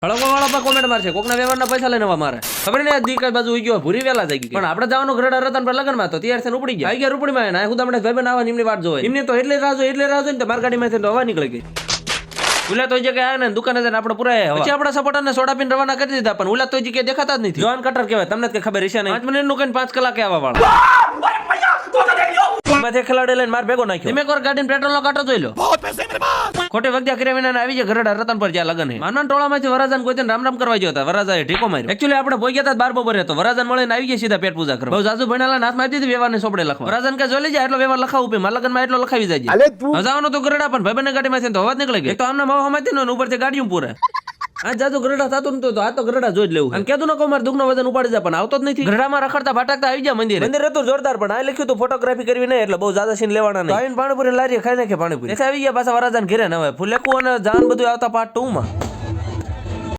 હળકો વાળા પર કોમેન્ટ મારશે, કોકના વ્યવહારના પૈસા લઈને મારે ખબર નહીં. દી કઈ બાજુ ગયો ભૂરી વેલા થઈ ગઈ, પણ આપણે જવાનું ગરડા રતન પર લગન માં તો તૈયાર થઈને ઉપડી ગયા. આવી ગયા રૂપડીમાં ના હું તમને ભાઈ બનાવવા એમની વાત જોઈ, એમને તો એટલે રાહ જોઈ ને માર ગાડીમાંથી તો હવા નીકળી ગઈ. ઉલા તો જગ્યાએ આયા ને દુકાને જઈને આપણે પુરાય પછી આપણા સપોર્ટરને સોડા પીને રવાના કરી દીધા, પણ ઉલા તો જગ્યાએ દેખાતા જ નથી. જોન કટર કહેવાય, તમને જ ખબર હશે નહીં. 5 મિનિટનું કઈ 5 કલાકે આવવા વાળા ખેલાડી લઈને માર ભેગો નાખ્યો. તમે એકવાર ગાડીને પેટ્રોલ નો કાંટો જોઈ લો. ખોટી વગ્યા કર્યા વિના આવી જાય ગરડા રતન પર જ્યાં લગન હે. માનવાન ટોળામાંથી વરાજાને કોઈ રામ રામ કરવા ગયો હતા. વરાજાએ ઢીકો માર્યો. એકચ્યુઅલી આપણે ભોઈ ગયા હતા 12 બપોરે, તો વરાજાને મળીને આવી ગયા સીધા પેટ પૂજા કરવા. બહુ જાજુ ભણેલા હાથમાં આપી દીધી વ્યવહારને સોપડે લખવા. વરાજાને કે જોઈ લેજે એટલો વ્યવહાર લખાવું પે મારા લગનમાં એટલો લખાવી જાય. હજાવાનો તો ગરડા પણ ભાઈબંધની ગાડીમાંથી તો અવાજ નીકળી ગઈ. એક તો આમના માવા હમાતી ને ઉપરથી ગાડીઓ પૂરે. આ જાજુ ગરડા થતું નતું તો આ તો ગરડા જોઈ જ લેવું. અને કેતું ન કહું મારે દુઃખનો વજન ઉપાડી જાય, પણ આવતો જ નથી. ગરડામાં રખડતા ભાટકતા આવી જાય મંદિર. મંદિર હતું જોરદાર, પણ આ લખ્યું તો ફોટોગ્રાફી કરવી નહીં, એટલે બહુ જ્યાદા સીન લેવાના નહીં. આવીને પાણીપુરી લારી ખાઈ નાખે પાણીપુરી. આવી ગયા પાછા વરાજાને ઘેરે ન હવે ફૂલેકું અને જાન બધું આવતા પાર્ટ 2 માં.